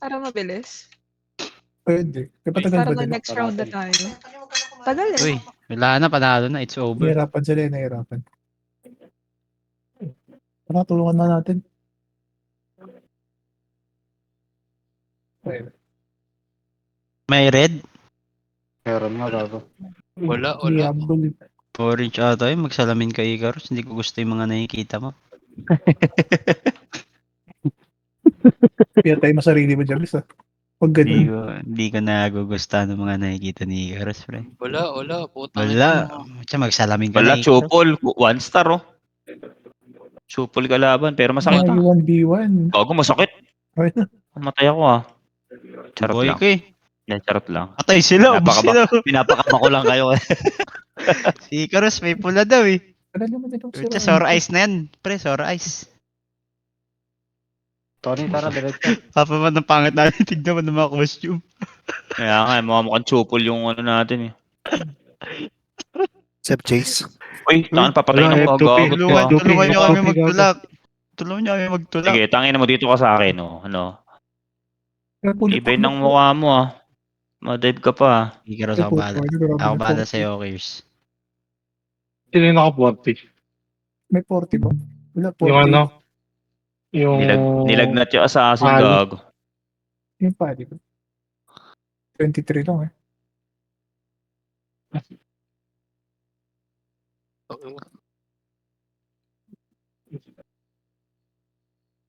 Para mabilis. Pwede. Kapatagal Para ba din? mag-next round na tayo. Tagal eh. Uy, wala na, panalo na. It's over. Nahirapan sila eh, nahirapan. Tara, tulungan na natin. Ayun. May red? Meron nga gago. Wala. Diablo. Orange ata yun. Magsalamin ka, Icarus. Hindi ko gusto yung mga nakikita mo. Kaya tayo masarili mo dyan, Bis, ah. Huwag Hindi ganun. ko nagugustuhan ng mga nakikita ni Icarus, pre. Wala. Putang Wala. ina. Siya magsalamin ka Wala, na, Icarus. chupol. 1 star, oh. Chupol kalaban, pero masakit. Mga 1v1. Gago, masakit. Ayun. Matay ako, ah. Charot Boy lang. ko eh. Yan, charot lang. Atay sila, ubos sila. Pinapakama ko lang kayo. Si Icarus may pula daw eh. Wala naman itong Pucha, sore eyes na yan. Pre, sore eyes. Tony, tara, diretso. Papa man ng pangit natin. Tignan mo ng mga costume. Kaya nga, mukhang chupol yung ano natin, eh. Sep Chase. Uy, tangan papatay Wala, ng F2P. gagot ko, ah. Tulungan niyo kami F2P, magtulak. Tulungan niyo kami magtulak. Sige, tangin mo dito ka sa akin, oh. Ano? Ibay ng mukha mo, ah. Ma-dive ka pa, ah. Icarus ako bahala. Ako bahala sa'yo, Kirs. Sino yung naka-40? May 40 ba? Wala, 40. Yung ano? Yung... Nilagnat yung assassin, Ali. gago. Yung pa, di ba? 23 lang eh.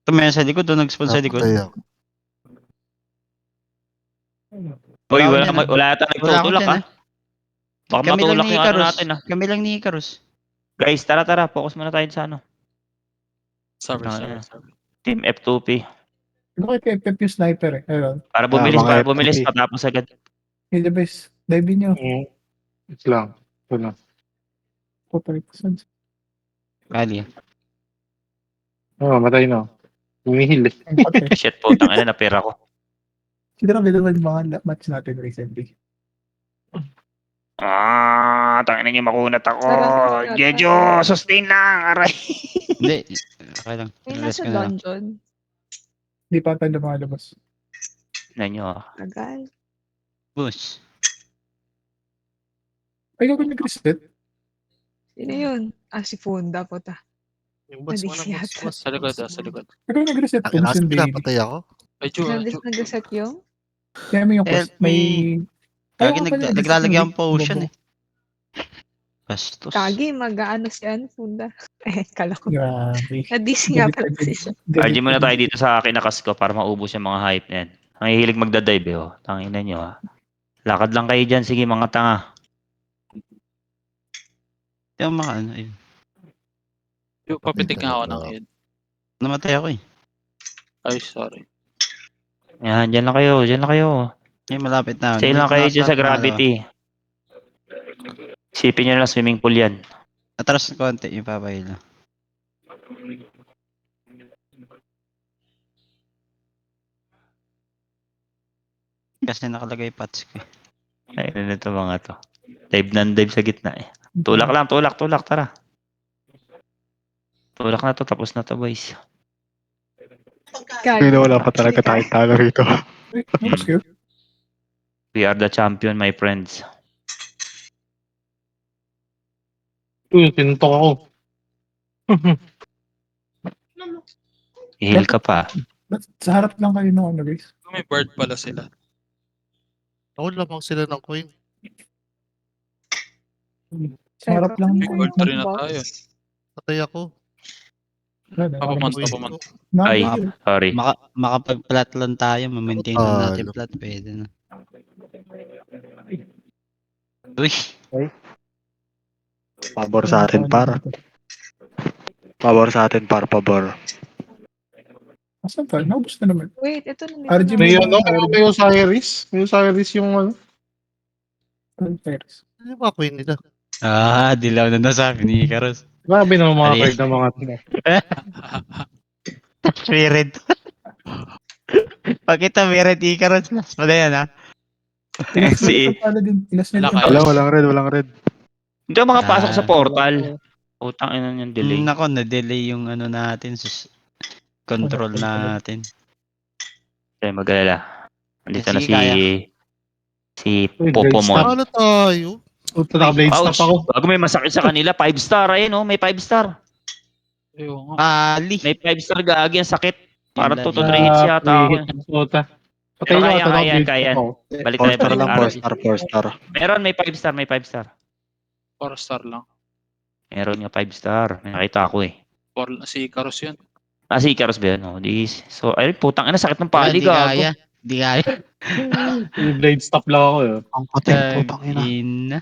Tumaya sa likod, doon nag-spawn sa likod. Napatay ako. Uy, Wala wala, ako dyan, wala ata Wala ako nagtutulak, dyan, ah. Baka Kami lang matulak ni yung ano Icarus. natin, ah. Kami lang ni Icarus. Guys, tara. Focus muna tayo sa ano. Sorry. Team F2P. Bakit kay Pep yung sniper eh? Ayun. Para mga bumilis, FTP. patapos agad. Hey, the best. Dive nyo. It's lang. Ito na. Papalipasan. Kali. Oh, matay na. Humihil eh. Ang patay. Shit po, tangina na pera ko. Siguro naman mga match natin recently. Tangina niyo makunat ako. Sarap. Jejo, sustain lang, aray. Hindi. Okay lang. May Rest nasa ko na lang. dungeon. Hindi pa tayo lumalabas. Tignan nyo, ah. Tagal. Push. Ay, ako nag-reset. Sino yun? Si Funda po ta. Yung boss mo Nadis na, yata. Sa likod. Ako nag-reset Ang kung inas sindi. pinapatay ako. Ay, Ju. Nag-reset yung? Kaya may yung quest. Help me. May... Kagi Ayaw ko pala, naglalagay ang reset potion yung eh. Bastos. Kagi, mag-ano siya, Funda. Kala ko. Grabe. Nadis nga pala kasi siya. RG muna tayo dito sa kinakas ko para maubos yung mga hype na yan. Ang hihilig magdadive, eh, oh. Tangina nyo, ah. Lakad lang kayo dyan, sige mga tanga. Yung mga ano yun. Ju, papitik nga ako ng head. Namatay ako eh. Ay, sorry. Yan, dyan lang kayo. Ay, malapit na. Stay lang kayo dyan sa gravity. Isipin nyo lang swimming pool yan. Atras ng konti yung papahila. Kasi nakalagay patch ko eh. Ayun na ito mga to. Dive sa gitna eh. Tulak lang, tara. Tulak na to, tapos na to boys. Kagi. wala pa talaga tayong talo rito. Ay, tapos kayo. We are the champion, my friends. Uy, pinuntok ako. I-heal ka pa. Ba't sa harap lang kayo nung ano guys? May bird pala sila. Ako lamang sila ng coin. Sa harap lang. May gold 3 na tayo. Patay ako. Papumunta. Ay, sorry. Makapag-plat lang tayo, ma-maintain lang natin plat, pwede na. Uy, Pabor sa atin, par. Pabor sa atin, par. Pabor. Asan pa? Naubos na naman. Wait, ito na. RG May May ano, may Osiris. May Osiris yung ano. Paris. Ano yung mga coin nila? dilaw na nasabi ni Icarus. Grabe naman mga Ano card ng mga tino. Spirit. Pagkita meron Icarus, mas pala yan ha. Si- Ilas nila. Wala, Walang red. Hindi ako makapasok sa portal. Utang ina yung delay. Nako, na-delay yung ano natin, control natin. Kaya mag-alala. Nandito na Sige, kaya. si Uy, Popomon. Paano tayo? Puta, naka-blade stop Ouch! ako. Bago may masakit sa kanila, 5 star. Ayun, oh, may 5 star. Ayun nga. Ali. May 5 star gagi ang sakit. Parang Yun 2 to lang. 3 hits yata ako. Free hit ng puta. Patay Pero ko kaya, ata, naka-blade kaya. stop ako. Balik 4 tayo, star balik. lang, Araw. 4 star, 4 star. Meron, may 5 star, may 5 star. 4 star lang. Meron nga 5 star. May nakita ako eh. Si Icarus yun. Ah, si Icarus ba yun? Oh, so, ay, putang ina, sakit ng pali, Hindi gago. kaya. Hindi kaya. Yung blade stop lang ako yun. Ang puting putang ina. Ina.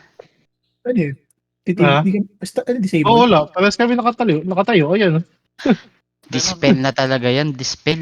Ano yun? Ah? Hindi ka, basta, disable? Oo, wala. Parehas kami nakatayo. Ayan. Dispel na talaga yan. Dispel.